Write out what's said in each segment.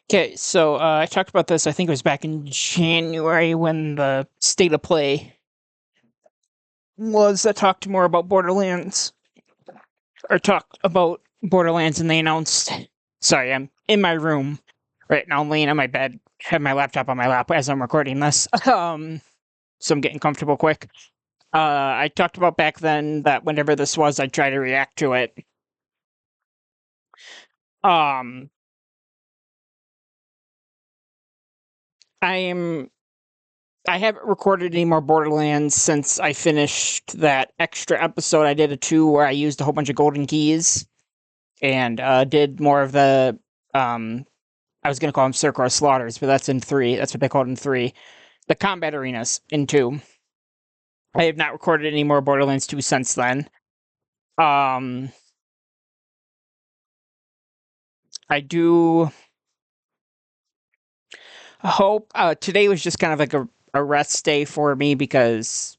Okay, so I talked about this, I think it was back in January when the State of Play was. I talked more about Borderlands. Or talked about Borderlands, and they announced... Sorry, I'm in my room right now, laying on my bed, have my laptop on my lap as I'm recording this. So I'm getting comfortable quick. I talked about back then that whenever this was, I'd try to react to it. Um, I haven't recorded any more Borderlands since I finished that extra episode I did a 2 where I used a whole bunch of golden keys and did more of the I was gonna call them Circular Slaughters, but that's in 3. That's what they called in 3. The combat arenas in 2. I have not recorded any more Borderlands 2 since then. I do hope today was just kind of like a rest day for me because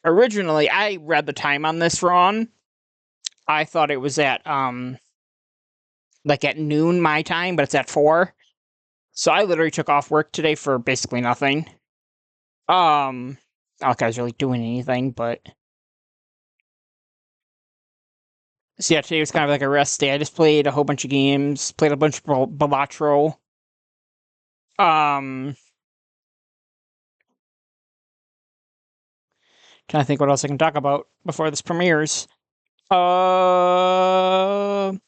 originally I read the time on this wrong. I thought it was at like at noon my time, but it's at 4. So I literally took off work today for basically nothing. Not like I was really doing anything, but so yeah, today was kind of like a rest day. I just played a whole bunch of games, played a bunch of Balatro. Trying to think what else I can talk about before this premieres. Oh,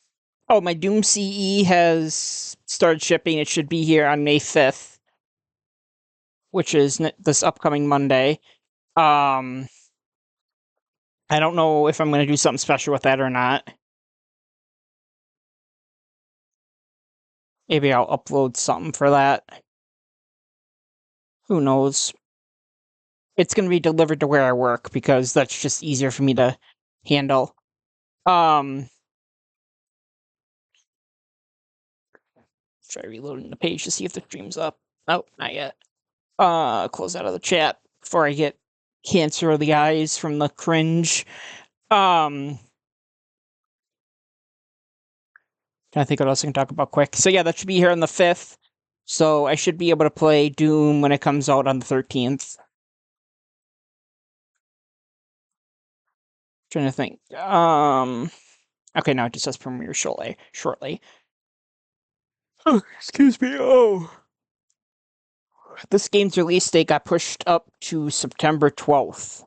my Doom CE has started shipping. It should be here on May 5th, which is this upcoming Monday. I don't know if I'm going to do something special with that or not. Maybe I'll upload something for that. Who knows? It's going to be delivered to where I work because that's just easier for me to handle. Try reloading the page to see if the stream's up. Oh, not yet. Close out of the chat before I get cancer of the eyes from the cringe. Trying to think what else I can talk about quick. So yeah, that should be here on the 5th. So I should be able to play Doom when it comes out on the 13th. Trying to think. Okay, now it just says premiere shortly. Oh, excuse me. Oh. This game's release date got pushed up to September 12th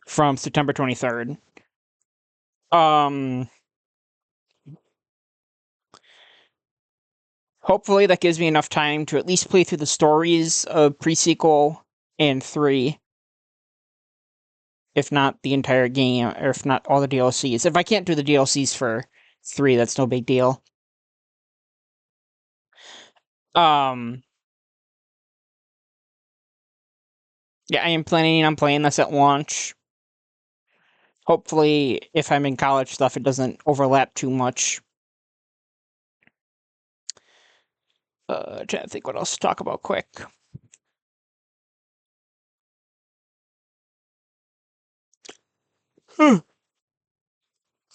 from September 23rd. Hopefully that gives me enough time to at least play through the stories of pre-sequel and 3. If not the entire game, or if not all the DLCs. If I can't do the DLCs for 3, that's no big deal. Yeah, I am planning on playing this at launch. Hopefully, if I'm in college stuff, it doesn't overlap too much. Trying to think what else to talk about quick.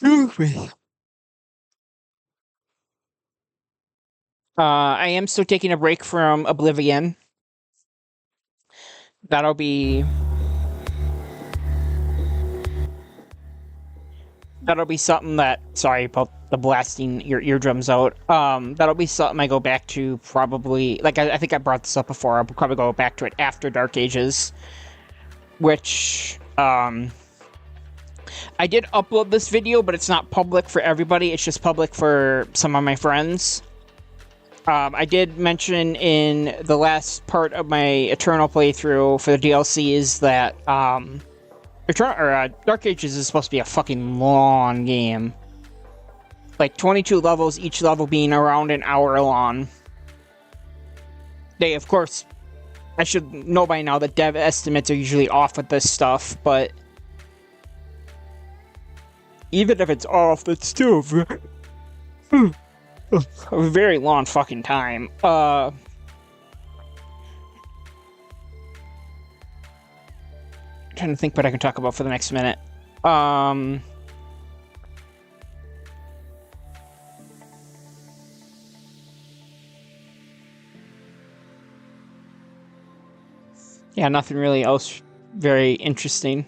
Excuse me. I am still taking a break from Oblivion. That'll be something that, sorry about the blasting your eardrums out. That'll be something I go back to probably, like I think I brought this up before, I'll probably go back to it after Dark Ages, which, I did upload this video, but it's not public for everybody, it's just public for some of my friends. I did mention in the last part of my Eternal playthrough for the DLCs that, Dark Ages is supposed to be a fucking long game. Like, 22 levels, each level being around an hour long. They, of course, I should know by now that dev estimates are usually off with this stuff, but even if it's off, it's still a very long fucking time. Trying to think what I can talk about for the next minute. Yeah, nothing really else very interesting.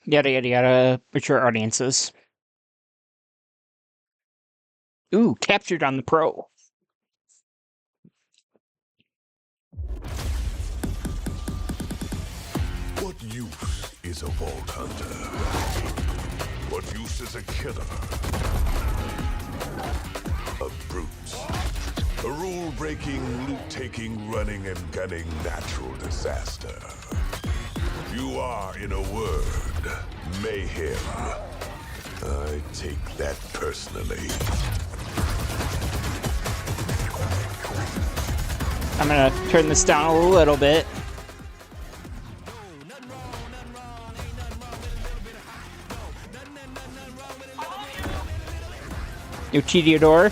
Yada yada yada. Mature audiences. Ooh, captured on the Pro. What use is a vault hunter? What use is a killer? A brute. A rule-breaking, loot-taking, running and gunning natural disaster. You are, in a word, mayhem. I take that personally. I'm gonna turn this down a little bit. New Cheetor.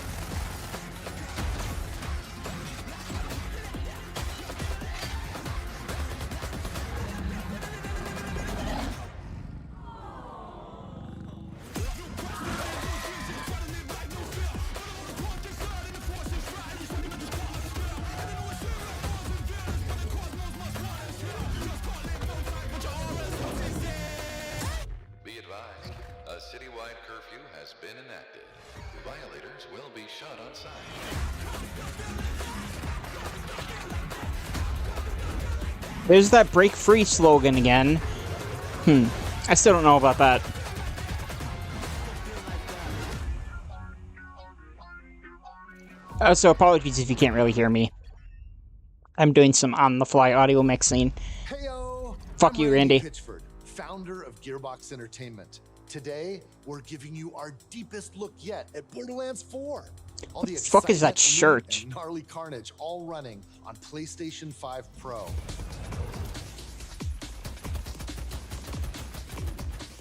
Be advised, a citywide curfew has been enacted. Violators will be shot on sight. There's that break free slogan again. I still don't know about that. So apologies if you can't really hear me. I'm doing some on-the-fly audio mixing. Heyo! Fuck you, Randy. Pitchford, founder of Gearbox Entertainment. Today, we're giving you our deepest look yet at Borderlands 4. All What the fuck is that excitement, shirt? loot, and gnarly carnage all running on PlayStation 5 Pro.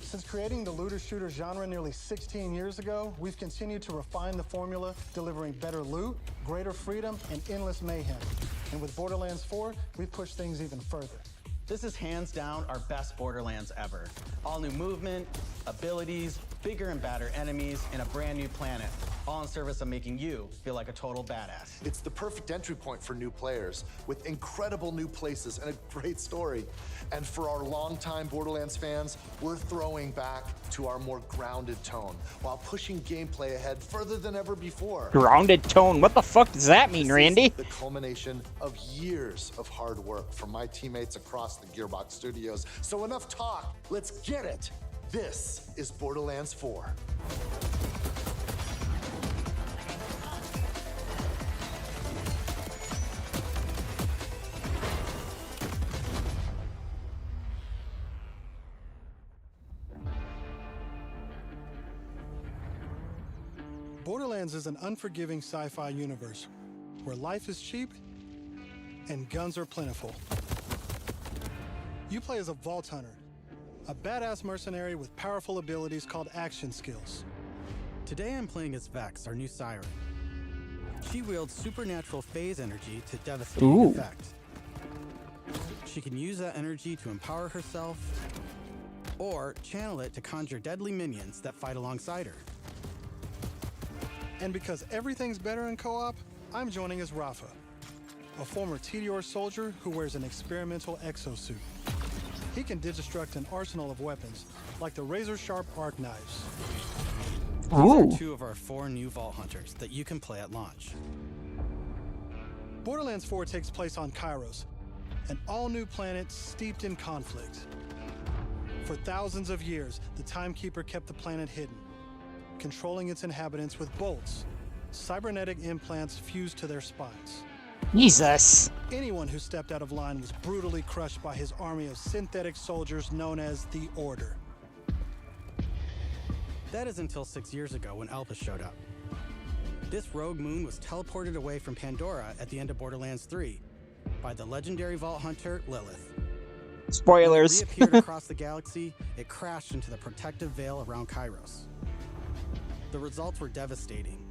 Since creating the looter-shooter genre nearly 16 years ago, we've continued to refine the formula, delivering better loot, greater freedom, and endless mayhem. And with Borderlands 4, we've pushed things even further. This is hands down our best Borderlands ever. All new movement, abilities, bigger and badder enemies, and a brand new planet. All in service of making you feel like a total badass. It's the perfect entry point for new players, with incredible new places and a great story. And for our longtime Borderlands fans, we're throwing back to our more grounded tone, while pushing gameplay ahead further than ever before. Grounded tone? What the fuck does that mean, Randy? The culmination of years of hard work from my teammates across the Gearbox studios. So enough talk, let's get it. This is Borderlands 4. Borderlands is an unforgiving sci-fi universe where life is cheap and guns are plentiful. You play as a vault hunter, a badass mercenary with powerful abilities called action skills. Today I'm playing as Vex, our new siren. She wields supernatural phase energy to devastating effect. She can use that energy to empower herself, or channel it to conjure deadly minions that fight alongside her. And because everything's better in co-op, I'm joining as Rafa, a former TDR soldier who wears an experimental exosuit. He can digistruct an arsenal of weapons, like the razor-sharp arc knives. These are 2 of our 4 new Vault Hunters that you can play at launch. Borderlands 4 takes place on Kairos, an all-new planet steeped in conflict. For thousands of years, the Timekeeper kept the planet hidden, controlling its inhabitants with bolts, Cybernetic implants fused to their spines. Jesus. Anyone who stepped out of line was brutally crushed by his army of synthetic soldiers known as the Order. That is until 6 years ago when Elpis showed up. This rogue moon was teleported away from Pandora at the end of Borderlands 3 by the legendary Vault Hunter Lilith. Spoilers. When it reappeared across the galaxy, it crashed into the protective veil around Kairos. The results were devastating.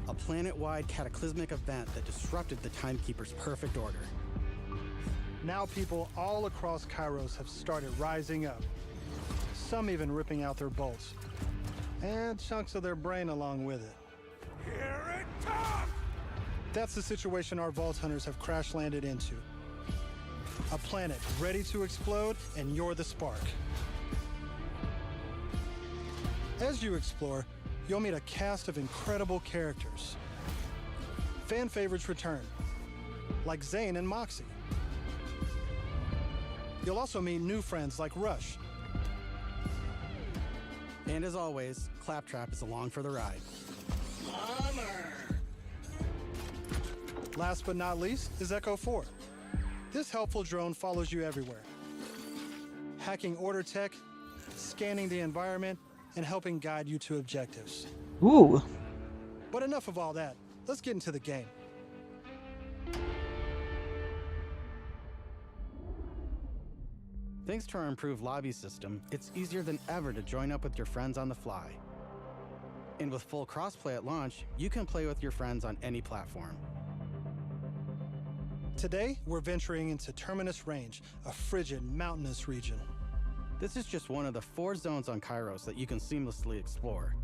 A planet-wide cataclysmic event that disrupted the Timekeeper's perfect order. Now people all across Kairos have started rising up. Some even ripping out their bolts. And chunks of their brain along with it. Here it comes! That's the situation our Vault Hunters have crash-landed into. A planet ready to explode, and you're the spark. As you explore, you'll meet a cast of incredible characters. Fan favorites return, like Zane and Moxie. You'll also meet new friends like Rush. And as always, Claptrap is along for the ride. Last but not least is Echo 4. This helpful drone follows you everywhere, hacking order tech, scanning the environment, and helping guide you to objectives. Ooh. But enough of all that. Let's get into the game. Thanks to our improved lobby system, it's easier than ever to join up with your friends on the fly. And with full crossplay at launch, you can play with your friends on any platform. Today, we're venturing into Terminus Range, a frigid, mountainous region. This is just one of the 4 zones on Kairos that you can seamlessly explore.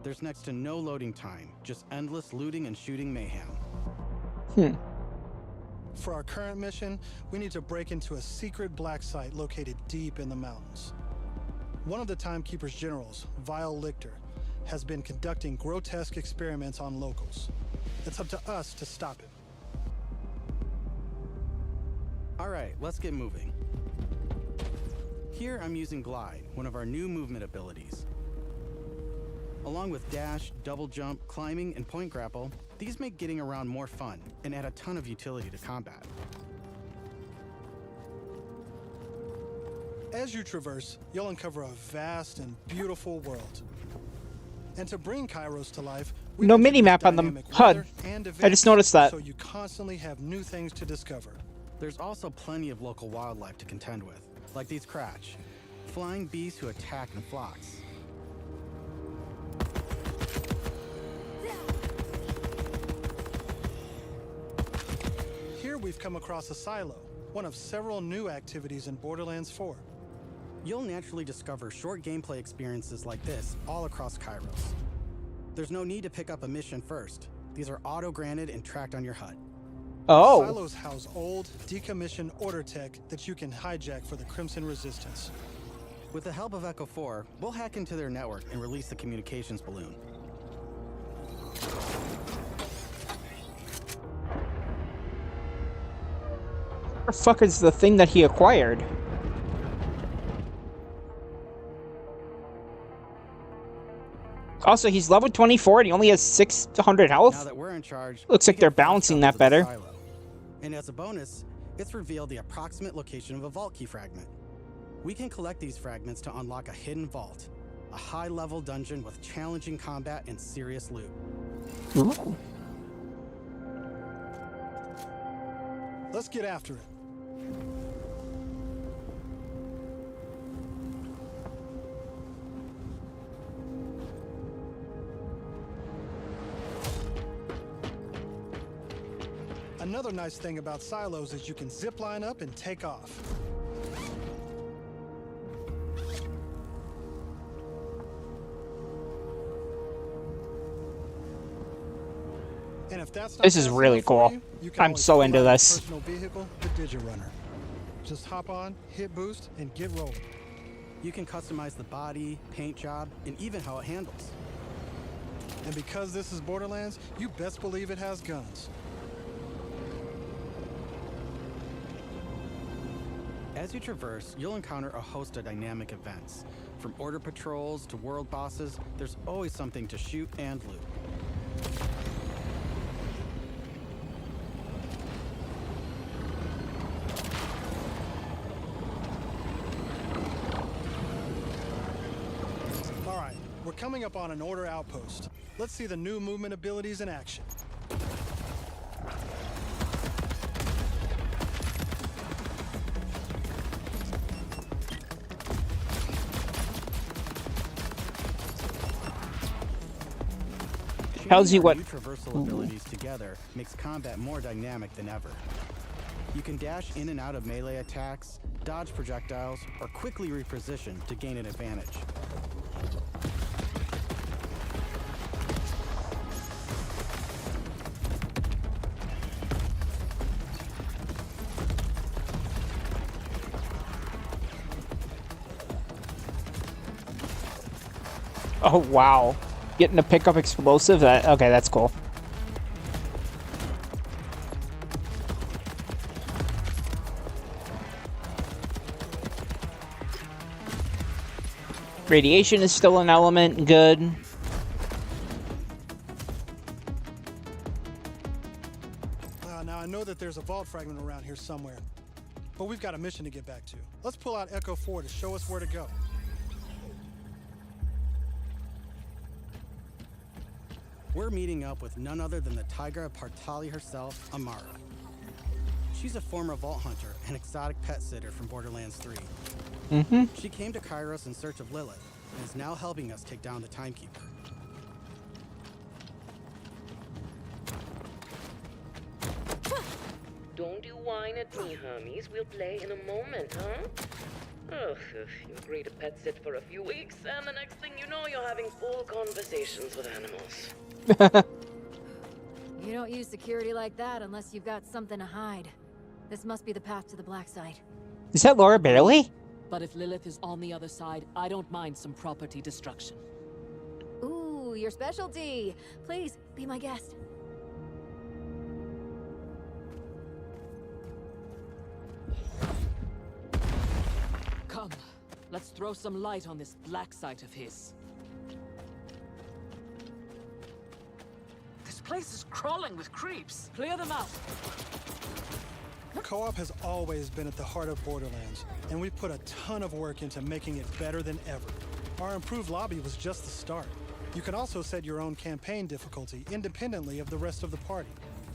There's next to no loading time, just endless looting and shooting mayhem. For our current mission, we need to break into a secret black site located deep in the mountains. One of the Timekeeper's generals, Vile Lichter, has been conducting grotesque experiments on locals. It's up to us to stop him. All right, let's get moving. Here I'm using Glide, one of our new movement abilities. Along with dash, double jump, climbing, and point grapple, these make getting around more fun and add a ton of utility to combat. As you traverse, you'll uncover a vast and beautiful world. And to bring Kairos to life, we No introduced minimap on the dynamic HUD. weather and I just events, noticed that. so you constantly have new things to discover. There's also plenty of local wildlife to contend with, like these Kratch, flying beasts who attack in flocks. Here we've come across a silo, one of several new activities in Borderlands 4. You'll naturally discover short gameplay experiences like this all across Kairos. There's no need to pick up a mission first. These are auto-granted and tracked on your HUD. Oh. Silos house old, decommissioned order tech that you can hijack for the Crimson Resistance. With the help of Echo 4, we'll hack into their network and release the communications balloon. What the fuck is the thing that he acquired? Also, he's level 24 and he only has 600 Now health. that we're in charge, Looks we like they're can flash balancing up that to the better. silo. And as a bonus, it's revealed the approximate location of a vault key fragment. We can collect these fragments to unlock a hidden vault, a high-level dungeon with challenging combat and serious loot. Ooh. Let's get after it. Another nice thing about silos is you can zip line up and take off. And if that's not This is fast really enough for cool. you can I'm always so pull into out your this. Personal vehicle, the Digirunner. Just hop on, hit boost, and get rolling. You can customize the body, paint job, and even how it handles. And because this is Borderlands, you best believe it has guns. As you traverse, you'll encounter a host of dynamic events. From order patrols to world bosses, there's always something to shoot and loot. All right, we're coming up on an order outpost. Let's see the new movement abilities in action. Tells you what. New traversal abilities together makes combat more dynamic than ever. You can dash in and out of melee attacks, dodge projectiles, or quickly reposition to gain an advantage. Oh wow, getting to pick up explosive. Okay, that's cool. Radiation is still an element. Good. Now I know that there's a vault fragment around here somewhere, but we've got a mission to get back to. Let's pull out Echo 4 to show us where to go. We're meeting up with none other than the Tigra Partali herself, Amara. She's a former Vault Hunter and exotic pet sitter from Borderlands 3. She came to Kairos in search of Lilith and is now helping us take down the Timekeeper. Don't you whine at me, Hermes. We'll play in a moment, huh? Ugh, you agree to pet sit for a few weeks, and the next thing you know, you're having full conversations with animals. You don't use security like that unless you've got something to hide. This must be the path to the black side. Is that Laura Bailey? But if Lilith is on the other side, I don't mind some property destruction. Ooh, your specialty. Please, be my guest. Come, let's throw some light on this black site of his. This place is crawling with creeps. Clear them out. Co-op has always been at the heart of Borderlands, and we've put a ton of work into making it better than ever. Our improved lobby was just the start. You can also set your own campaign difficulty independently of the rest of the party.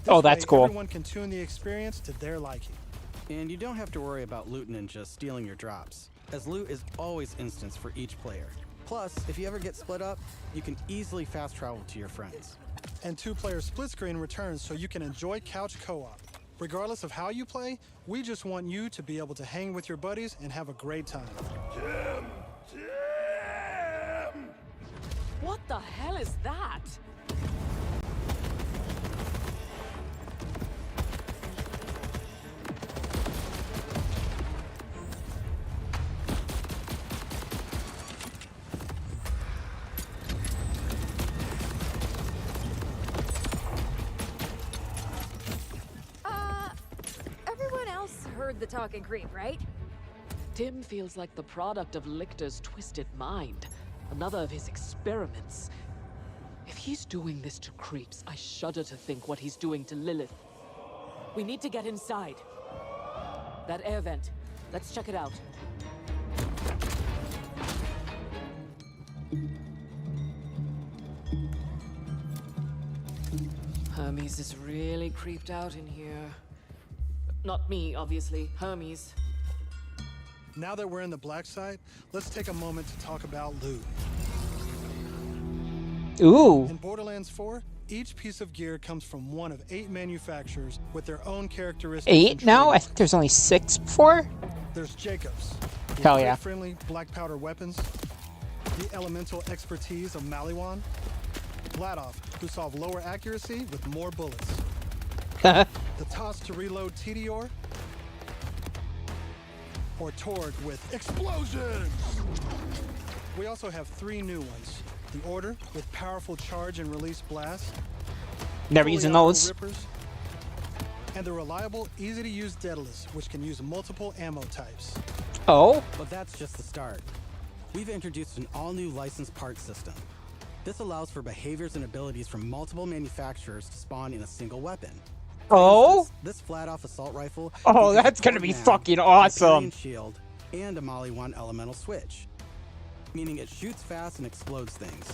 Oh, that's cool. Everyone can tune the experience to their liking. And you don't have to worry about loot ninjas stealing your drops, as loot is always instanced for each player. Plus, if you ever get split up, you can easily fast travel to your friends. And two-player split screen returns so you can enjoy couch co-op. Regardless of how you play, we just want you to be able to hang with your buddies and have a great time. What the hell is that? Everyone else heard the talking creep, right? Tim feels like the product of Lictor's twisted mind. Another of his experiments. If he's doing this to creeps, I shudder to think what he's doing to Lilith. We need to get inside. That air vent. Let's check it out. Hermes is really creeped out in here. Not me, obviously. Hermes. Now that we're in the black site, let's take a moment to talk about loot. Ooh. In Borderlands 4, each piece of gear comes from one of 8 manufacturers with their own characteristics. 8 now? I think there's only 6 before. There's Jacobs. with Hell yeah. friendly black powder weapons. The elemental expertise of Maliwan. Vladoff, who solve lower accuracy with more bullets. The toss to reload Tedior. Or Torg with explosions! We also have 3 new ones. The Order with powerful charge and release blast. Never using those. Rippers, and the reliable, easy-to-use Daedalus, which can use multiple ammo types. Oh? But that's just the start. We've introduced an all-new licensed parts system. This allows for behaviors and abilities from multiple manufacturers to spawn in a single weapon. Oh? This flat-off assault rifle. Oh, features a that's gonna port be mag, fucking a awesome. Hyperion shield, and a Molly 1 elemental switch, meaning it shoots fast and explodes things.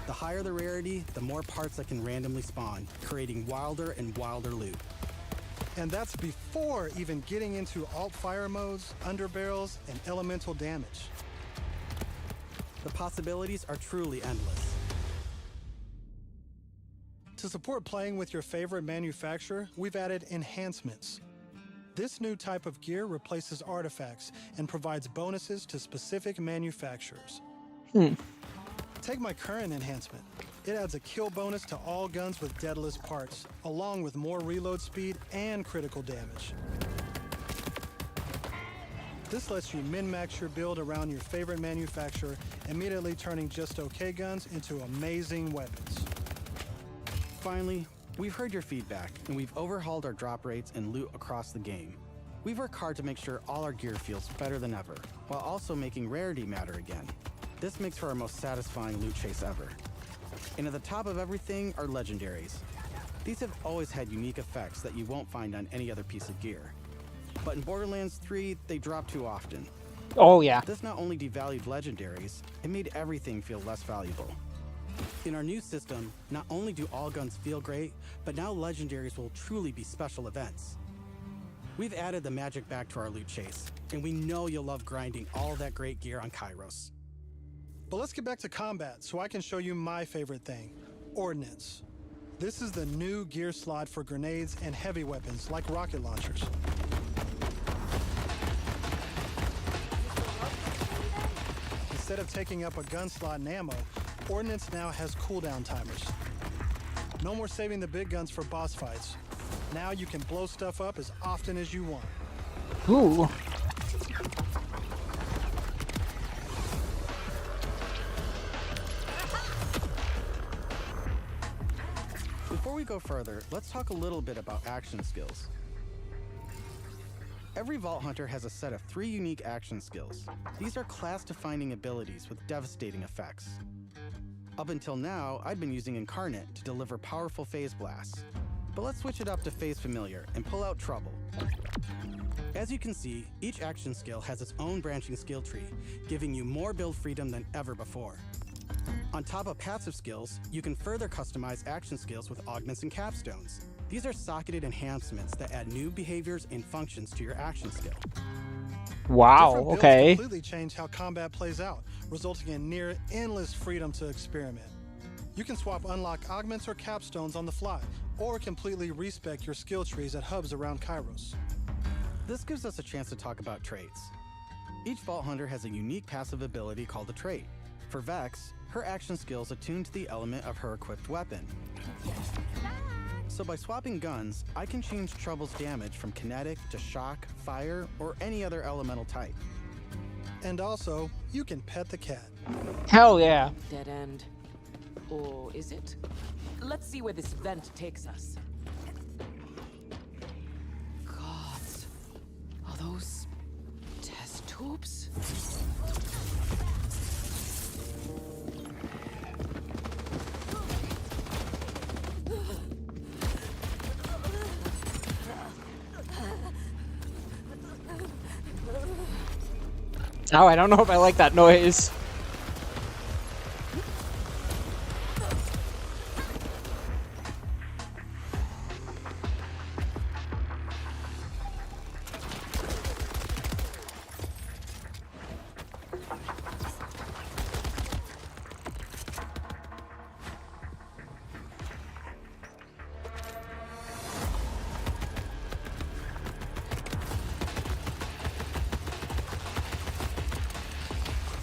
The higher the rarity, the more parts that can randomly spawn, creating wilder and wilder loot. And that's before even getting into alt fire modes, underbarrels, and elemental damage. The possibilities are truly endless. To support playing with your favorite manufacturer, we've added enhancements. This new type of gear replaces artifacts and provides bonuses to specific manufacturers. Take my current enhancement. It adds a kill bonus to all guns with deadless parts, along with more reload speed and critical damage. This lets you min-max your build around your favorite manufacturer, immediately turning just okay guns into amazing weapons. Finally, we've heard your feedback, and we've overhauled our drop rates and loot across the game. We've worked hard to make sure all our gear feels better than ever, while also making rarity matter again. This makes for our most satisfying loot chase ever. And at the top of everything are legendaries. These have always had unique effects that you won't find on any other piece of gear. But in Borderlands 3, they drop too often. Oh, yeah. This not only devalued legendaries, it made everything feel less valuable. In our new system, not only do all guns feel great, but now legendaries will truly be special events. We've added the magic back to our loot chase, and we know you'll love grinding all that great gear on Kairos. But let's get back to combat so I can show you my favorite thing, Ordnance. This is the new gear slot for grenades and heavy weapons like rocket launchers. Instead of taking up a gun slot and ammo, Ordnance now has cooldown timers. No more saving the big guns for boss fights. Now you can blow stuff up as often as you want. Ooh. Before we go further, let's talk a little bit about action skills. Every Vault Hunter has a set of 3 unique action skills. These are class-defining abilities with devastating effects. Up until now, I'd been using Incarnate to deliver powerful phase blasts. But let's switch it up to Phase Familiar and pull out Trouble. As you can see, each action skill has its own branching skill tree, giving you more build freedom than ever before. On top of passive skills, you can further customize action skills with augments and capstones. These are socketed enhancements that add new behaviors and functions to your action skill. Wow, Different builds okay. completely change how combat plays out, resulting in near endless freedom to experiment. You can swap unlock augments or capstones on the fly, or completely respec your skill trees at hubs around Kairos. This gives us a chance to talk about traits. Each Vault Hunter has a unique passive ability called a trait. For Vex, her action skill is attuned to the element of her equipped weapon. So by swapping guns, I can change Trouble's damage from kinetic to shock, fire, or any other elemental type. And also, you can pet the cat. Hell yeah. Dead end. Or is it? Let's see where this vent takes us. Gods. Are those test tubes? Oh, I don't know if I like that noise.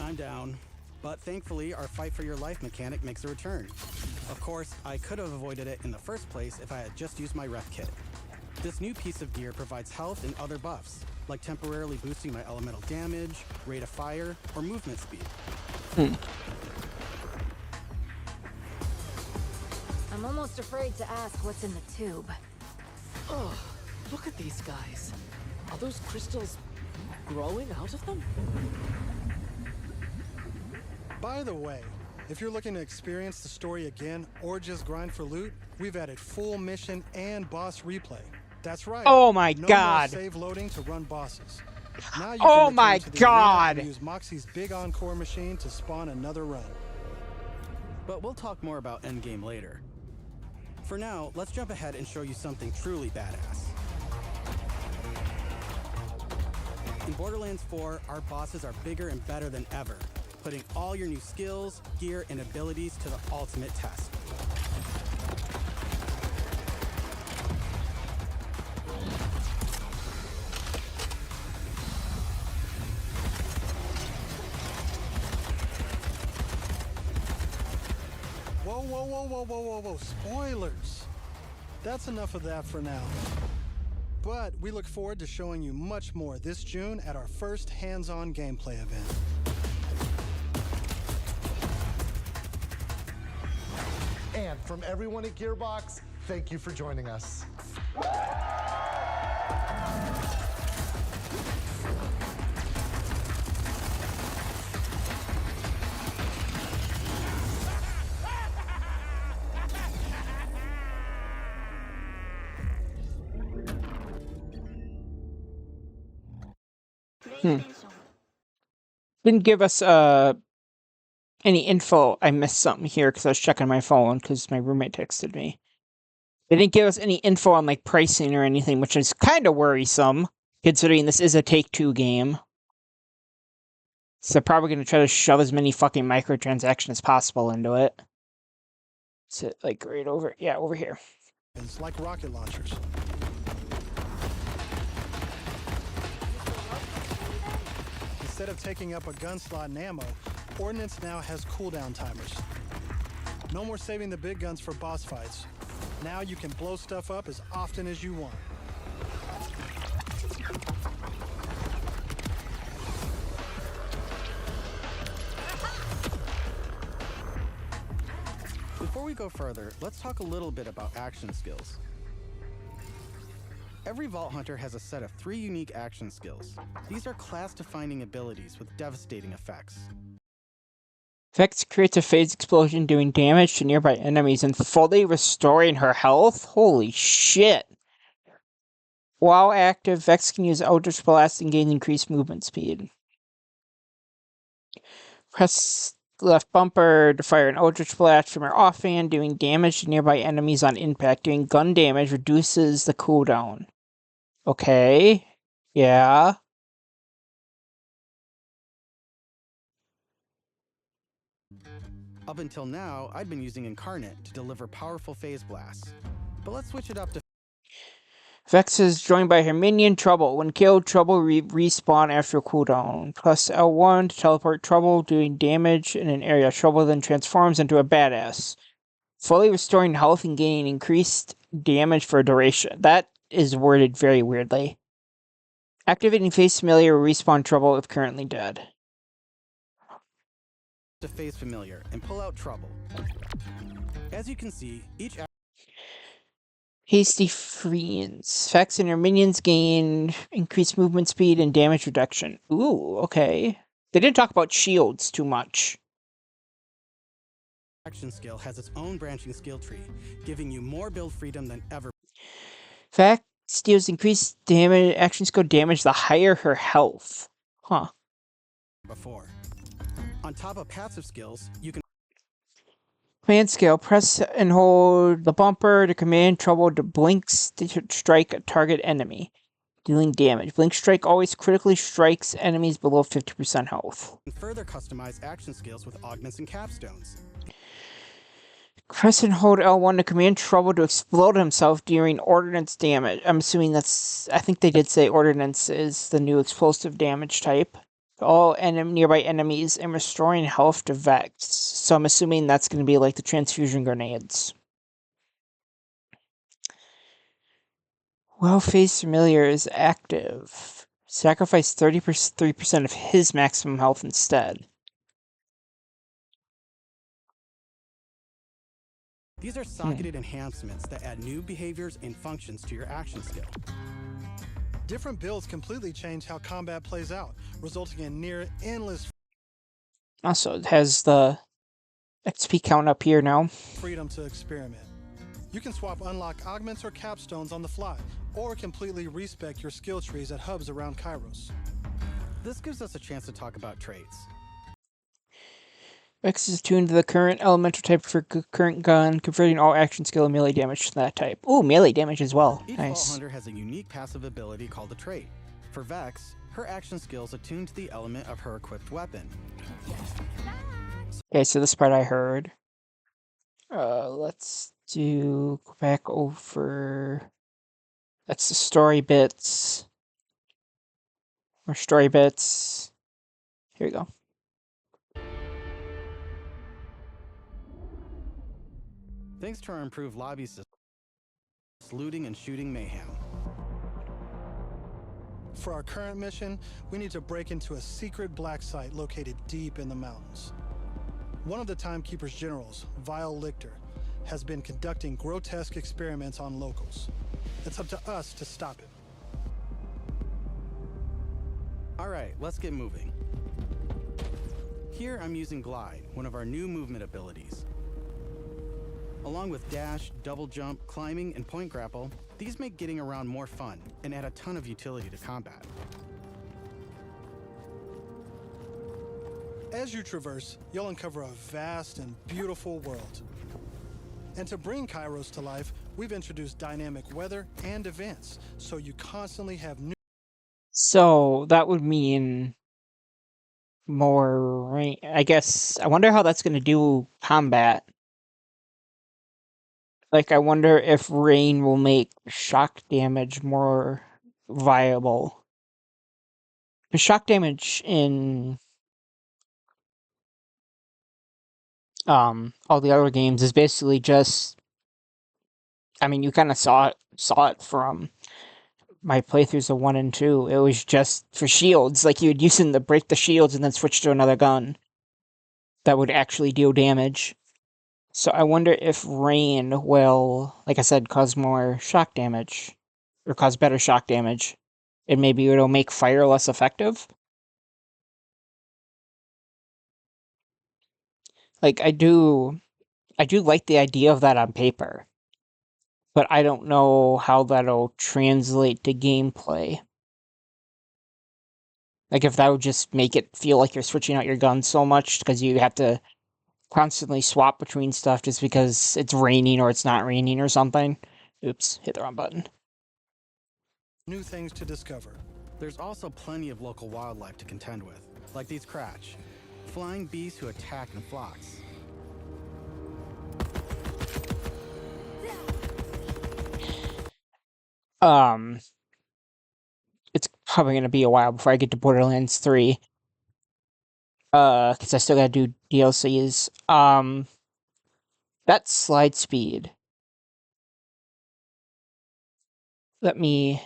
I'm down, but thankfully our fight for your life mechanic makes a return. Of course, I could have avoided it in the first place if I had just used my ref kit. This new piece of gear provides health and other buffs, like temporarily boosting my elemental damage, rate of fire, or movement speed. I'm almost afraid to ask what's in the tube. Oh, look at these guys. Are those crystals growing out of them? By the way, If you're looking to experience the story again or just grind for loot, we've added full mission and boss replay. That's right. Oh my no god. more save loading to run bosses. Now you Oh can my return to the god. arena and use Moxie's big encore machine to spawn another run. But we'll talk more about endgame later. For now, let's jump ahead and show you something truly badass. In Borderlands 4, our bosses are bigger and better than ever, putting all your new skills, gear, and abilities to the ultimate test. Whoa, whoa, whoa, whoa, whoa, whoa, whoa, spoilers! That's enough of that for now. But we look forward to showing you much more this June at our first hands-on gameplay event. And from everyone at Gearbox, thank you for joining us. Didn't give us any info. I missed something here because I was checking my phone because my roommate texted me. They didn't give us any info on like pricing or anything, which is kind of worrisome considering this is a Take-Two game. So they're probably going to try to shove as many fucking microtransactions as possible into it. Sit like right over, yeah, over here. It's like rocket launchers. Instead of taking up a gun slot and ammo, Ordnance now has cooldown timers. No more saving the big guns for boss fights. Now you can blow stuff up as often as you want. Before we go further, let's talk a little bit about action skills. Every Vault Hunter has a set of 3 unique action skills. These are class-defining abilities with devastating effects. Vex creates a phase explosion doing damage to nearby enemies and fully restoring her health? Holy shit. While active, Vex can use Eldritch Blast and gain increased movement speed. Press left bumper to fire an Eldritch Blast from her offhand, doing damage to nearby enemies on impact. Doing gun damage reduces the cooldown. Okay. Yeah. Up until now, I'd been using Incarnate to deliver powerful phase blasts. But let's switch it up to Vex is joined by her minion Trouble. When killed, Trouble respawn after a cooldown. Plus L1 to teleport Trouble, doing damage in an area. Trouble then transforms into a badass, fully restoring health and gaining increased damage for a duration. That is worded very weirdly. Activating Face Familiar will respawn Trouble if currently dead. Phase Familiar and pull out Trouble. As you can see, each Hasty Friends. Vex and her minions gain increased movement speed and damage reduction. Ooh, okay. They didn't talk about shields too much. action skill has its own branching skill tree, giving you more build freedom than ever. Vex deals increased damage, action skill damage the higher her health. Huh. Before. On top of passive skills, you can Command skill. Press and hold the bumper to command Trouble to blink strike a target enemy, dealing damage. Blink strike always critically strikes enemies below 50% health. further customize action skills with augments and capstones. Press and hold L1 to command Trouble to explode himself during ordnance damage. I'm assuming that's... I think they did say ordnance is the new explosive damage type. All nearby enemies and restoring health to Vex. So I'm assuming that's going to be like the transfusion grenades. Well, Face Familiar is active. Sacrifice 33% of his maximum health instead. These are socketed enhancements that add new behaviors and functions to your action skill. Different builds completely change how combat plays out, resulting in near endless. Also, it has the XP count up here now. Freedom to experiment. You can swap unlock augments or capstones on the fly, or completely respec your skill trees at hubs around Kairos. This gives us a chance to talk about traits. X is attuned to the current elemental type for current gun, converting all action skill and melee damage to that type. Ooh, melee damage as well. Each Nice. Vault Hunter has a unique passive ability called a trait. For Vex, her action skills attune to the element of her equipped weapon. Okay, so this part I heard. Let's go back over. That's the story bits. More story bits. Here we go. Thanks to our improved lobby system, looting and shooting mayhem. For our current mission, we need to break into a secret black site located deep in the mountains. One of the Timekeeper's generals, Vile Lichter, has been conducting grotesque experiments on locals. It's up to us to stop it. All right, let's get moving. Here I'm using Glide, one of our new movement abilities. Along with dash, double jump, climbing, and point grapple, these make getting around more fun and add a ton of utility to combat. As you traverse, you'll uncover a vast and beautiful world. And to bring Kairos to life, we've introduced dynamic weather and events, so you constantly have new... So that would mean more rain. I guess I wonder how that's going to do combat. Like, I wonder if rain will make shock damage more viable. The shock damage in all the other games is basically just, I mean, you kind of saw it from my playthroughs of 1 and 2. It was just for shields. Like, you would use them to break the shields and then switch to another gun that would actually deal damage. So I wonder if rain will, like I said, cause more shock damage. Or cause better shock damage. And maybe it'll make fire less effective. Like, I do like the idea of that on paper. But I don't know how that'll translate to gameplay. Like, if that would just make it feel like you're switching out your gun so much because you have to constantly swap between stuff just because it's raining or it's not raining or something. Oops, hit the wrong button. New things to discover. There's also plenty of local wildlife to contend with, like these Kratch, flying beasts who attack in flocks. It's probably going to be a while before I get to Borderlands 3. Because I still gotta do DLCs. That's slide speed. Let me...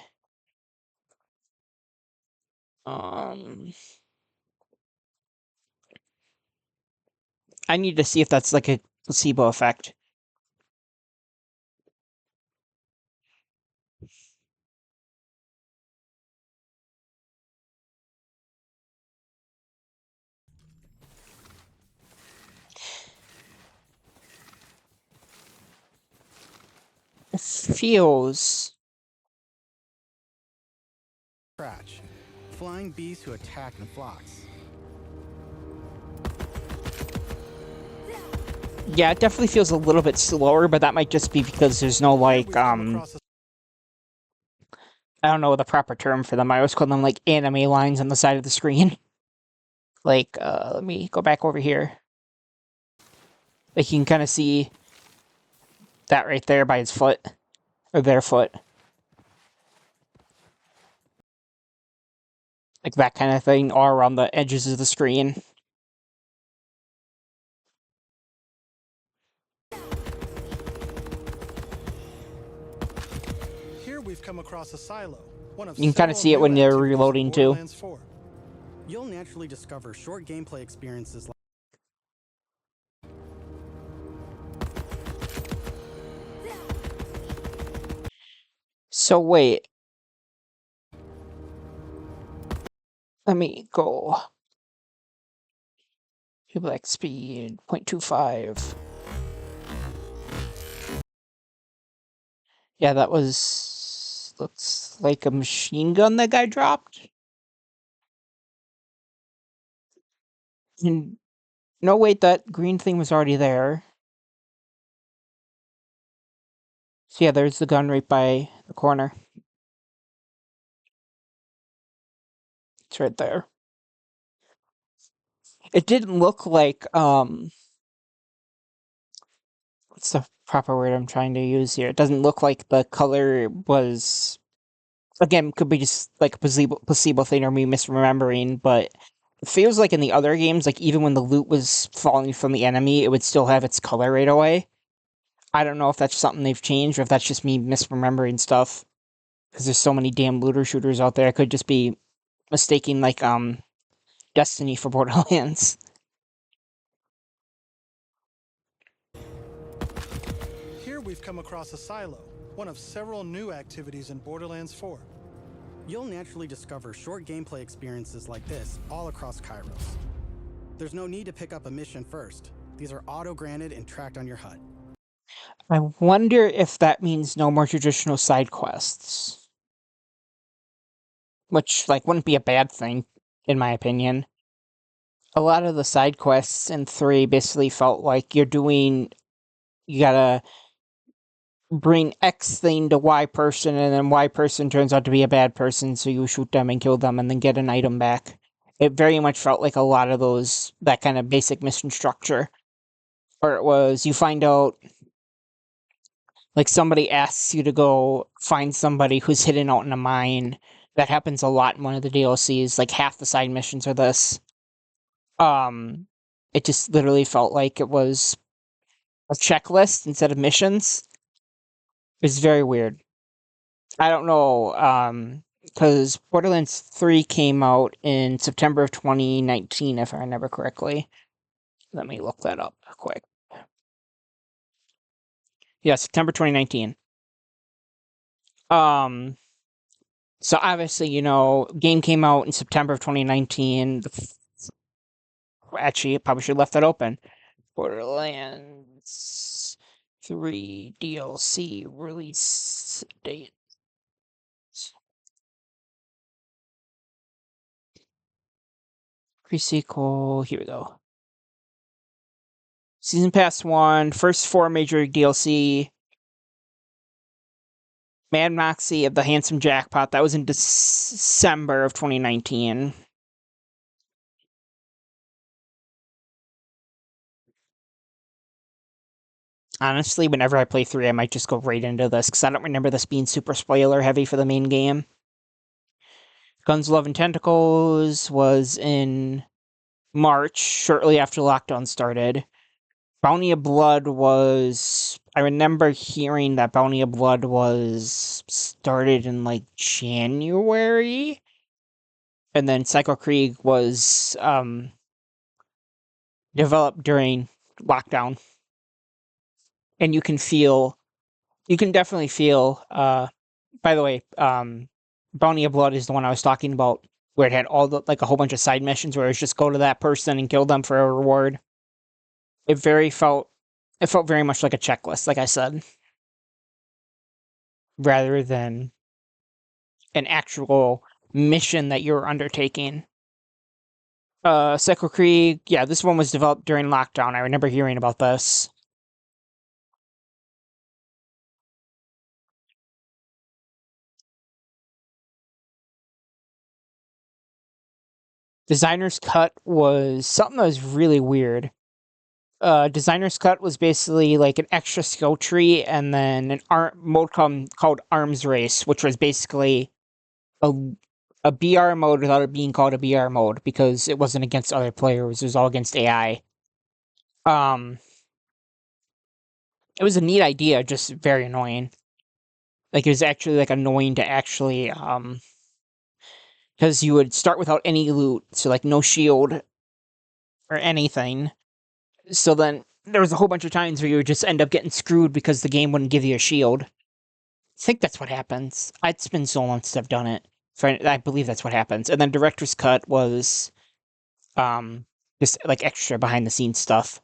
I need to see if that's like a placebo effect. It feels... Kratch, flying beasts who attack in flocks. Yeah, it definitely feels a little bit slower, but that might just be because there's no, like, I don't know the proper term for them. I always call them, like, anime lines on the side of the screen. Like, let me go back over here. Like, you can kind of see that right there by his foot. Or their foot. Like that kind of thing, or around the edges of the screen. Here we've come across a silo. One of You can kind of several see it new when you're activities in reloading too. Borderlands 4. You'll naturally discover short gameplay experiences like So wait. Let me go Black speed 0.25. Yeah, that looks like a machine gun that guy dropped. And no, wait, that green thing was already there. So yeah, there's the gun right by the corner. It's right there. It didn't look like, what's the proper word I'm trying to use here? It doesn't look like the color was, again, could be just like a placebo thing or me misremembering, but it feels like in the other games, like even when the loot was falling from the enemy, it would still have its color right away. I don't know if that's something they've changed or if that's just me misremembering stuff. Because there's so many damn looter shooters out there. I could just be mistaking, like, Destiny for Borderlands. Here we've come across a silo, one of several new activities in Borderlands 4. You'll naturally discover short gameplay experiences like this all across Kairos. There's no need to pick up a mission first. These are auto-granted and tracked on your HUD. I wonder if that means no more traditional side quests. Which, like, wouldn't be a bad thing, in my opinion. A lot of the side quests in 3 basically felt like you gotta bring X thing to Y person, and then Y person turns out to be a bad person, so you shoot them and kill them and then get an item back. It very much felt like a lot of that kind of basic mission structure. Or it was, you find out, like, somebody asks you to go find somebody who's hidden out in a mine. That happens a lot in one of the DLCs. Like, half the side missions are this. It just literally felt like it was a checklist instead of missions. It's very weird. I don't know, because Borderlands 3 came out in September of 2019, if I remember correctly. Let me look that up quick. Yeah, September 2019. So obviously, game came out in September of 2019. Actually, I probably should have left that open. Borderlands 3 DLC release date. Pre-sequel, here we go. Season Pass 1, first 4 major DLC. Mad Moxie of the Handsome Jackpot, that was in December of 2019. Honestly, whenever I play 3, I might just go right into this, because I don't remember this being super spoiler heavy for the main game. Guns, Love, and Tentacles was in March, shortly after lockdown started. Bounty of Blood was... I remember hearing that Bounty of Blood was started in, like, January? And then Psycho Krieg was, developed during lockdown. And you can definitely feel, by the way, Bounty of Blood is the one I was talking about, where it had like a whole bunch of side missions where it was just go to that person and kill them for a reward. It felt very much like a checklist, like I said, rather than an actual mission that you're undertaking. Psycho Krieg, yeah, this one was developed during lockdown. I remember hearing about this. Designer's Cut was something that was really weird. Designer's Cut was basically like an extra skill tree and then an mode called Arms Race, which was basically a BR mode without it being called a BR mode because it wasn't against other players, it was all against AI. It was a neat idea, just very annoying. Like, it was actually, like, annoying to actually, because you would start without any loot, so, like, no shield or anything. So then there was a whole bunch of times where you would just end up getting screwed because the game wouldn't give you a shield. I think that's what happens. It's been so long since I've done it. I believe that's what happens. And then Director's Cut was, just like extra behind the scenes stuff.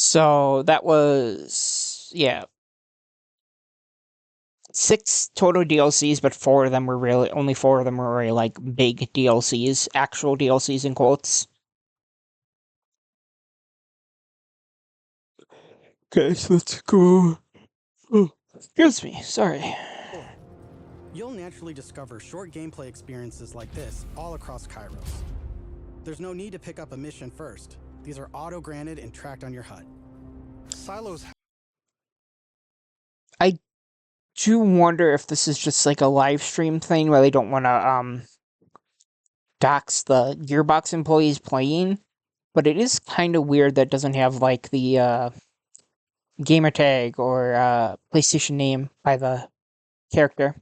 So that was, yeah, 6 total DLCs, but 4 of them were really, only 4 of them were really, like, big DLCs, actual DLCs in quotes. Okay, so let's go. Oh, excuse me, sorry. You'll naturally discover short gameplay experiences like this all across Kairos. There's no need to pick up a mission first. These are auto-granted and tracked on your HUD. Silos. I do wonder if this is just like a live stream thing where they don't want to dox the Gearbox employees playing, but it is kind of weird that it doesn't have like the gamer tag or PlayStation name by the character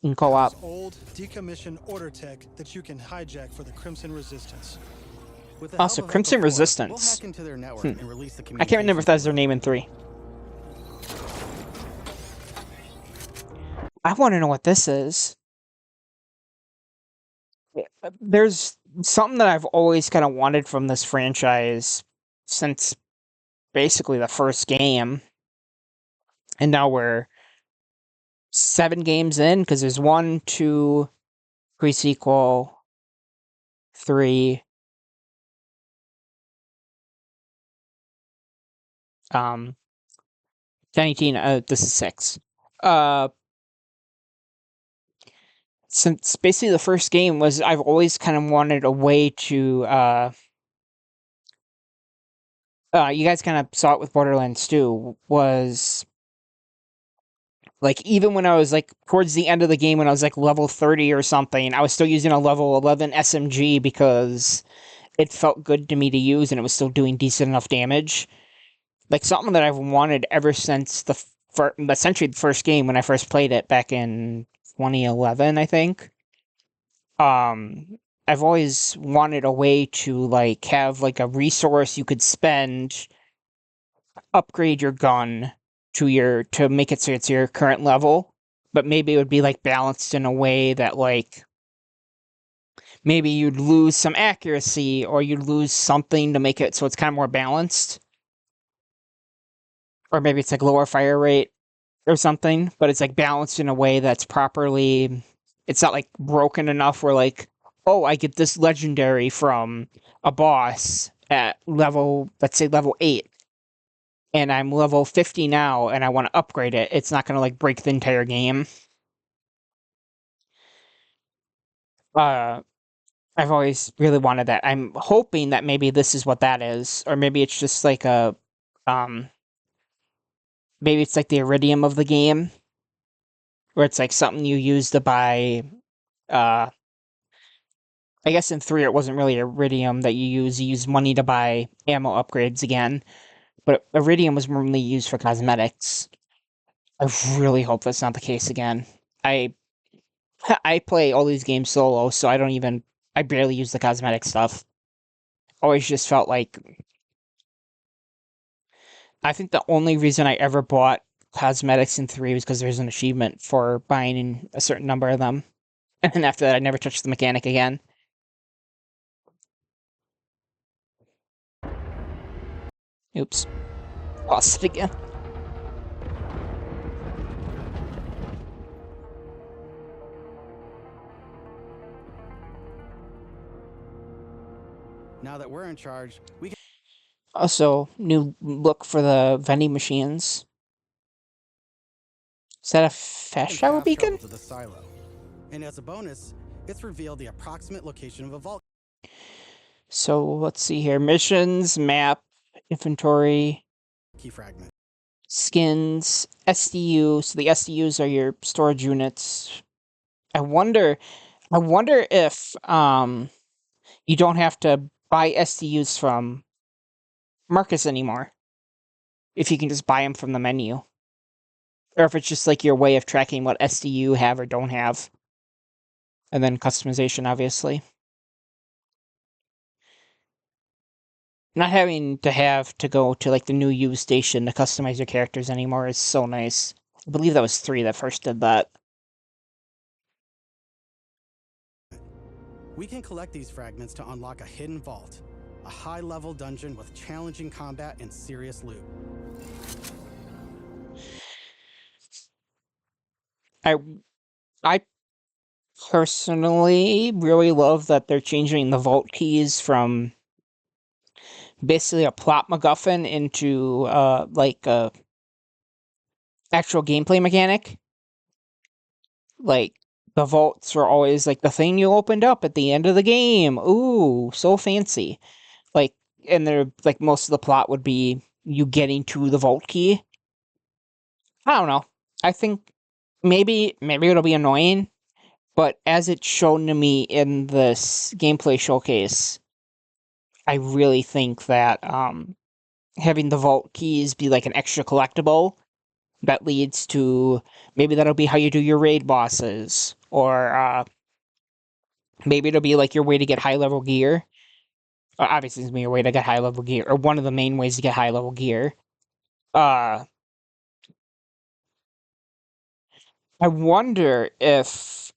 in co-op. Old, decommissioned order tech that you can hijack for the Crimson Resistance. With the Also, help of Crimson Echo 4, Resistance. We'll hack into their network and release the I can't remember if that's their name in 3. I want to know what this is. There's something that I've always kind of wanted from this franchise since basically the first game. And now we're 7 games in, because there's 1, 2, pre-sequel, 3, 19, this is 6. Since basically the first game was, I've always kind of wanted a way to, you guys kind of saw it with Borderlands 2, was, like, even when I was, like, towards the end of the game, when I was, like, level 30 or something, I was still using a level 11 SMG because it felt good to me to use, and it was still doing decent enough damage. Like, something that I've wanted ever since essentially the first game, when I first played it back in 2011, I think. I've always wanted a way to, like, have, like, a resource you could spend, upgrade your gun to make it so it's your current level, but maybe it would be, like, balanced in a way that, like, maybe you'd lose some accuracy, or you'd lose something to make it so it's kind of more balanced. Or maybe it's, like, lower fire rate or something, but it's, like, balanced in a way that's properly... It's not, like, broken enough where, like, oh, I get this legendary from a boss at level, let's say level 8, and I'm level 50 now, and I want to upgrade it. It's not going to, like, break the entire game. I've always really wanted that. I'm hoping that maybe this is what that is, or maybe it's just like a, maybe it's like the iridium of the game, where it's like something you use to buy, I guess in 3 it wasn't really iridium that you use money to buy ammo upgrades again, but iridium was mainly used for cosmetics. I really hope that's not the case again. I play all these games solo, so I barely use the cosmetic stuff. Always just felt like, I think the only reason I ever bought cosmetics in 3 was because there's an achievement for buying a certain number of them. And then after that, I never touched the mechanic again. Oops. Lost it again. Now that we're in charge, we can... Also, new look for the vending machines. Is that a fast travel beacon? To the silo. And as a bonus, it's revealed the approximate location of a vault. So let's see here. Missions, map, inventory, Key fragment. skins, SDU. So the SDUs are your storage units. I wonder if you don't have to buy SDUs from Marcus anymore. If you can just buy them from the menu. Or if it's just like your way of tracking what SDU you have or don't have. And then customization, obviously. Not having to go to like the new U station to customize your characters anymore is so nice. I believe that was 3 that first did that. We can collect these fragments to unlock a hidden vault, a high-level dungeon with challenging combat and serious loot. I personally really love that they're changing the vault keys from basically a plot MacGuffin into like a actual gameplay mechanic. Like the vaults were always like the thing you opened up at the end of the game. Ooh, so fancy. Like, and they're like most of the plot would be you getting to the vault key. I don't know. I think maybe it'll be annoying, but as it's shown to me in this gameplay showcase, I really think that having the vault keys be like an extra collectible that leads to maybe that'll be how you do your raid bosses, or maybe it'll be like your way to get high level gear. Obviously, it's gonna be your way to get high level gear, or one of the main ways to get high level gear. I wonder if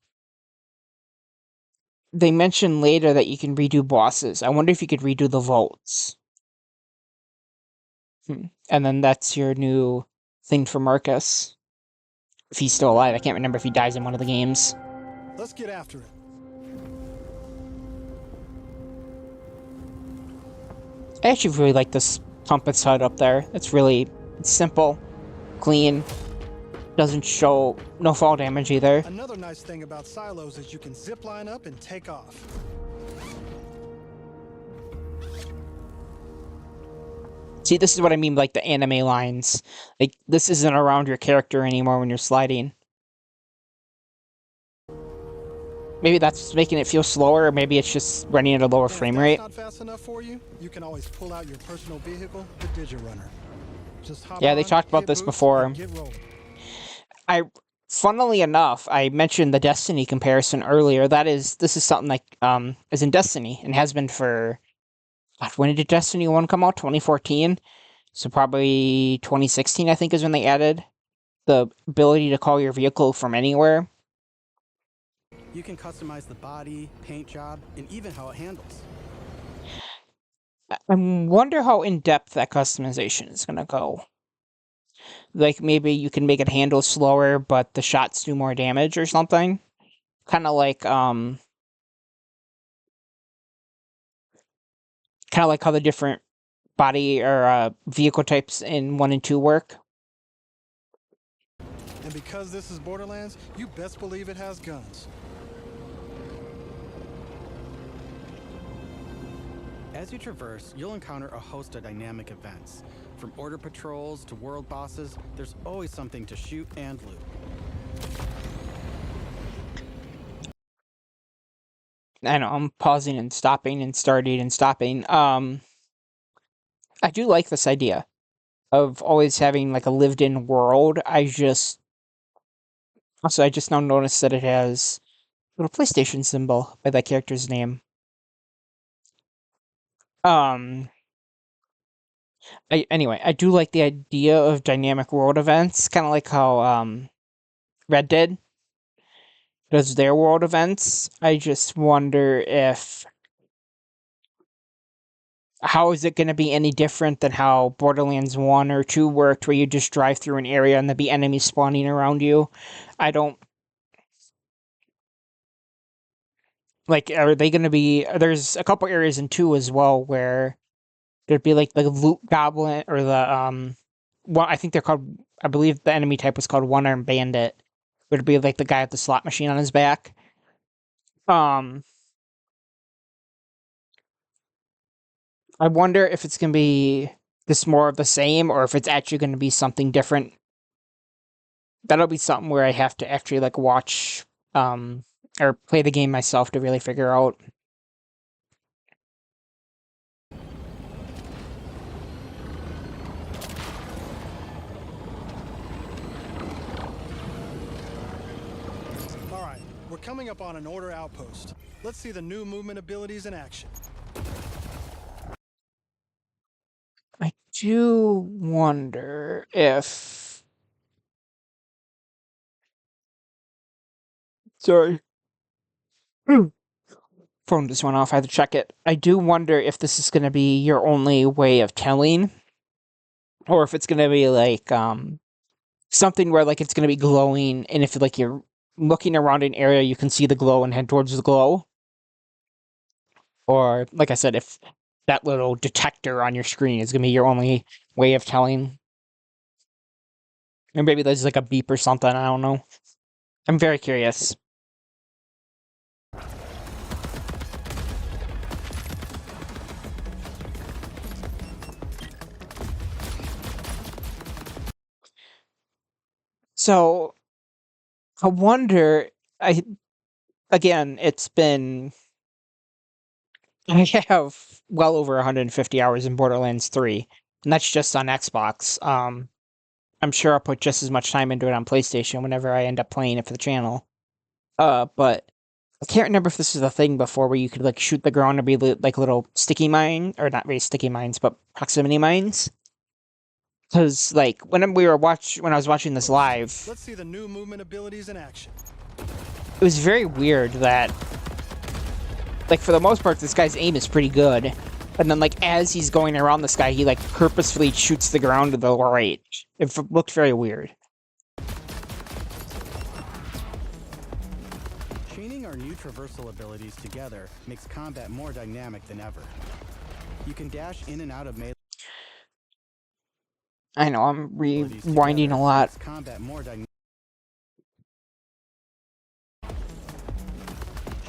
they mention later that you can redo bosses. I wonder if you could redo the vaults. And then that's your new thing for Marcus. If he's still alive. I can't remember if he dies in one of the games. Let's get after it. I actually really like this compass HUD up there. It's really simple, clean, doesn't show no fall damage either. Another nice thing about silos is you can zip line up and take off. See, this is what I mean by like the anime lines. Like, this isn't around your character anymore when you're sliding. Maybe that's making it feel slower, or maybe it's just running at a lower frame rate. If that's not fast enough for you, you can always pull out your personal vehicle, the Digirunner. Just hop Yeah, they on, talked about hit this boots, before. and get rolling. Funnily enough, I mentioned the Destiny comparison earlier. This is something like is in Destiny and has been for when did Destiny 1 come out? 2014. So probably 2016, I think, is when they added the ability to call your vehicle from anywhere. You can customize the body, paint job, and even how it handles. I wonder how in-depth that customization is going to go. Like, maybe you can make it handle slower, but the shots do more damage or something. Kind of like how the different body or vehicle types in 1 and 2 work. And because this is Borderlands, you best believe it has guns. As you traverse, you'll encounter a host of dynamic events. From order patrols to world bosses, there's always something to shoot and loot. I know, I'm pausing and stopping and starting and stopping. I do like this idea of always having like a lived-in world. I just now noticed that it has a little PlayStation symbol by that character's name. I do like the idea of dynamic world events, kind of like how Red Dead does their world events. I just wonder how is it going to be any different than how Borderlands 1 or 2 worked, where you just drive through an area and there'd be enemies spawning around you? I don't... Like, are they going to be... There's a couple areas in 2 as well where there'd be, like, the loot goblin, or the, well, I think they're called... I believe the enemy type was called One-Armed Bandit. It would be, like, the guy with the slot machine on his back. I wonder if it's going to be just more of the same, or if it's actually going to be something different. That'll be something where I have to actually, like, watch, or play the game myself to really figure out. All right, we're coming up on an order outpost. Let's see the new movement abilities in action. do wonder if... Sorry. Phone just went off. I had to check it. I do wonder if this is going to be your only way of telling, or if it's going to be like something where like it's going to be glowing, and if like you're looking around an area, you can see the glow and head towards the glow. Or like I said, if that little detector on your screen is going to be your only way of telling. Or maybe there's like a beep or something. I don't know. I'm very curious. So, I wonder, again, it's been, I have well over 150 hours in Borderlands 3, and that's just on Xbox. I'm sure I'll put just as much time into it on PlayStation whenever I end up playing it for the channel. But I can't remember if this was a thing before where you could, like, shoot the ground and be, like, little sticky mine, or not really sticky mines, but proximity mines. Because, like, when I was watching this live, Let's see the new movement abilities in action. it was very weird that, like, for the most part, this guy's aim is pretty good. And then, like, as he's going around this guy, he, like, purposefully shoots the ground to the right. It looked very weird. Chaining our new traversal abilities together makes combat more dynamic than ever. You can dash in and out of melee. I know, I'm rewinding a lot. Makes combat more dynamic.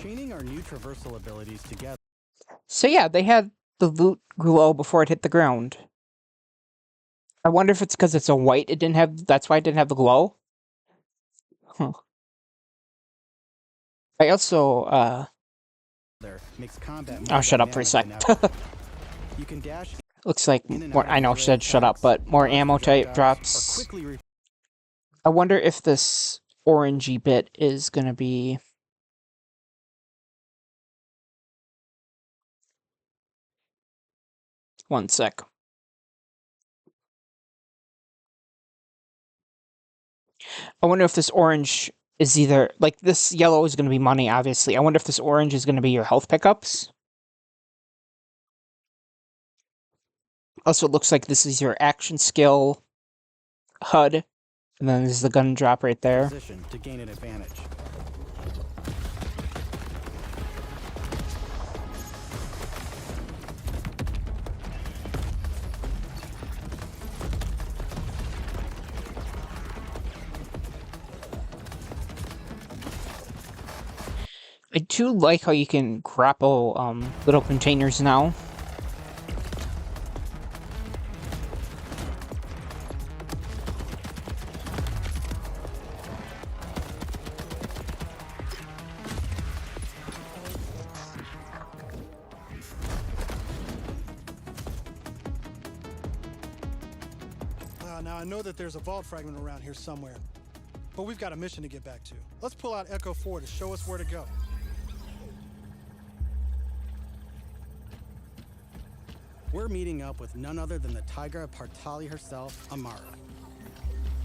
Chaining our new traversal abilities together. So yeah, they had the loot glow before it hit the ground. I wonder if it's because it's a white, that's why it didn't have the glow? Huh. I also, Makes combat oh, shut up for a sec. You can dash. Looks like more, I know I said shut up, but more ammo type drops. I wonder if this orangey bit is gonna be... One sec. I wonder if this orange is either... Like, this yellow is gonna be money, obviously. I wonder if this orange is gonna be your health pickups. Also, it looks like this is your action skill HUD. And then there's the gun drop right there. Position to gain an advantage. I do like how you can grapple little containers now. Now I know that there's a vault fragment around here somewhere, but we've got a mission to get back to. Let's pull out Echo 4 to show us where to go. We're meeting up with none other than the Tigra Partali herself, Amara.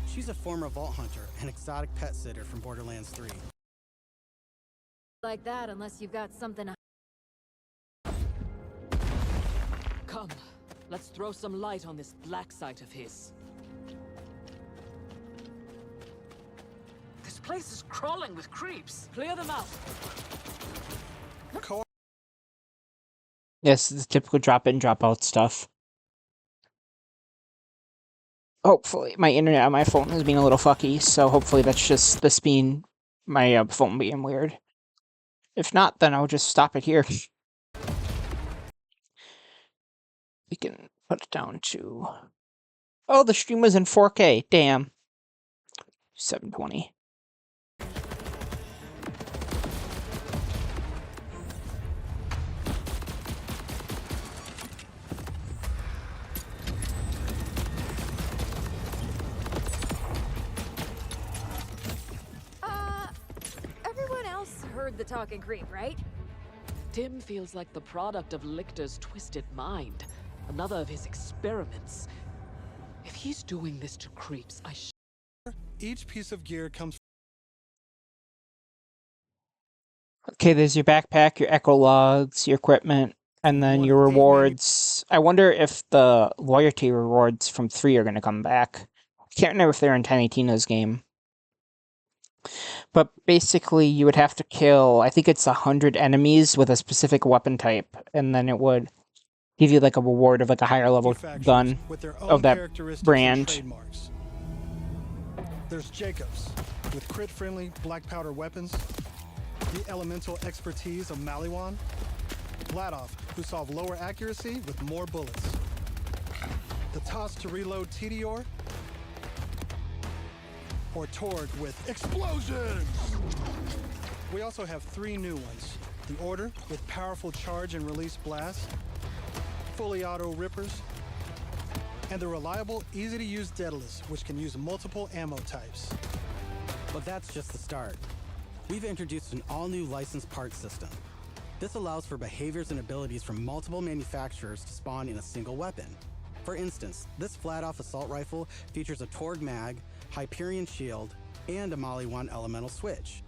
She's a former vault hunter and exotic pet sitter from Borderlands 3. Like that unless you've got something to... Come, let's throw some light on this black site of his. This place is crawling with creeps. Clear them out. Yes, the typical drop-in, drop-out stuff. Hopefully, my internet on my phone is being a little fucky, so hopefully that's just this being my phone being weird. If not, then I'll just stop it here. We can put it down to... Oh, the stream was in 4K. Damn. 720. Everyone else heard the talking creep, right? Tim feels like the product of Lichter's twisted mind. Another of his experiments. If he's doing this to creeps, Each piece of gear comes. Okay, there's your backpack, your echo logs, your equipment, and then One your of 8 rewards. I wonder if the loyalty rewards from 3 are going to come back. I can't remember if they're in Tiny Tina's game. But basically, you would have to kill, I think it's 100 enemies with a specific weapon type, and then it would give you like a reward of like a higher level gun with their own of that characteristics brand. and trademarks. There's Jacobs with crit-friendly black powder weapons, the elemental expertise of Maliwan, Vladoff, who solve lower accuracy with more bullets, the toss to reload Tedior, or Torg with explosions. We also have 3 new ones. The Order with powerful charge and release blasts, fully auto rippers, and the reliable, easy-to-use Daedalus, which can use multiple ammo types. But that's just the start. We've introduced an all-new licensed parts system. This allows for behaviors and abilities from multiple manufacturers to spawn in a single weapon. For instance, this flat-off assault rifle features a Torg mag, Hyperion shield, and a Maliwan elemental switch,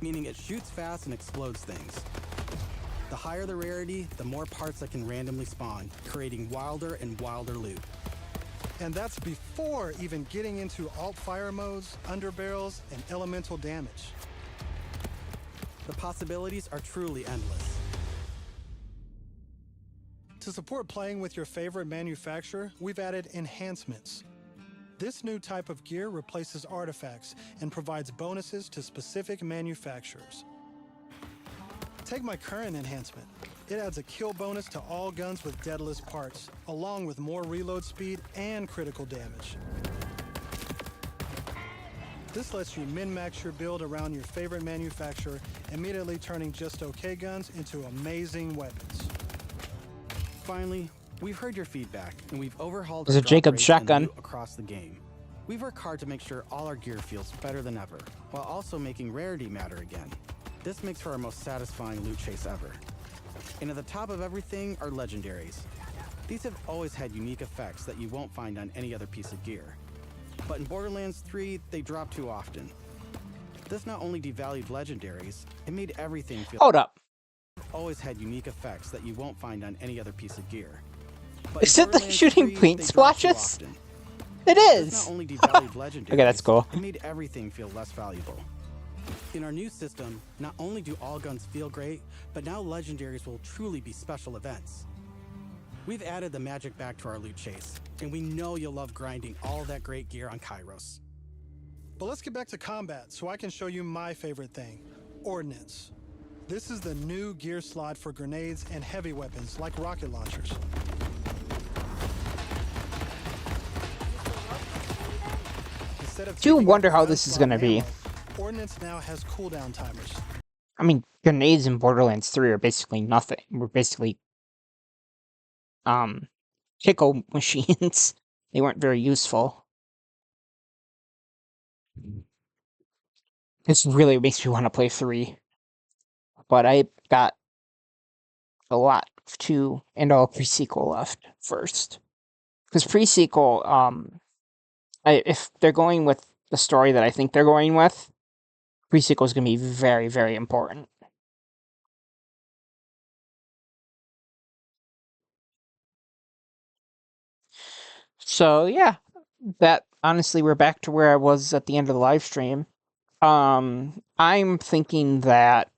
meaning it shoots fast and explodes things. The higher the rarity, the more parts that can randomly spawn, creating wilder and wilder loot. And that's before even getting into alt-fire modes, underbarrels, and elemental damage. The possibilities are truly endless. To support playing with your favorite manufacturer, we've added enhancements. This new type of gear replaces artifacts and provides bonuses to specific manufacturers. Take my current enhancement. It adds a kill bonus to all guns with Daedalus parts, along with more reload speed and critical damage. This lets you min-max your build around your favorite manufacturer, immediately turning just okay guns into amazing weapons. Finally, we've heard your feedback, and we've overhauled There's our a drop Jacobs rates and shotgun. loot across the game. We've worked hard to make sure all our gear feels better than ever, while also making rarity matter again. This makes for our most satisfying loot chase ever. And at the top of everything are legendaries. These have always had unique effects that you won't find on any other piece of gear. But in Borderlands 3, they drop too often. This not only devalued legendaries, it made everything feel... Hold up. Always had unique effects that you won't find on any other piece of gear. But Is in it the Borderlands shooting 3, paint they drop too splashes? often. It This is. not only devalued legendaries, Okay, that's cool. it made everything feel less valuable. In our new system, not only do all guns feel great, but now legendaries will truly be special events. We've added the magic back to our loot chase, and we know you'll love grinding all that great gear on Kairos. But let's get back to combat so I can show you my favorite thing, Ordnance. This is the new gear slot for grenades and heavy weapons like rocket launchers. Instead of Do taking wonder up how gun this is slot gonna be. ammo, Ordnance now has cooldown timers. I mean, grenades in Borderlands 3 are basically nothing. We're basically tickle machines. They weren't very useful. This really makes me want to play 3. But I got a lot of 2 and all pre-sequel left first. Because pre-sequel, if they're going with the story that I think they're going with, pre-sequel is going to be very, very important. So yeah, that honestly, we're back to where I was at the end of the live stream. I'm thinking that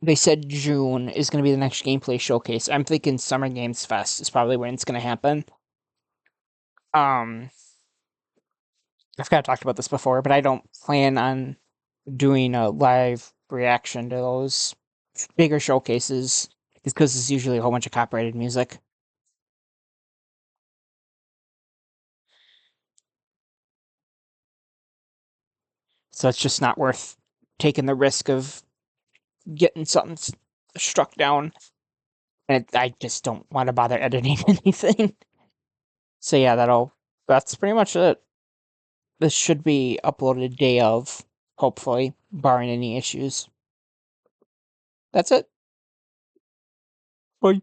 they said June is going to be the next gameplay showcase. I'm thinking Summer Games Fest is probably when it's going to happen. I've kind of talked about this before, but I don't plan on doing a live reaction to those bigger showcases because it's usually a whole bunch of copyrighted music. So it's just not worth taking the risk of getting something struck down. And I just don't want to bother editing anything. So yeah, that's pretty much it. This should be uploaded day of, hopefully, barring any issues. That's it. Bye.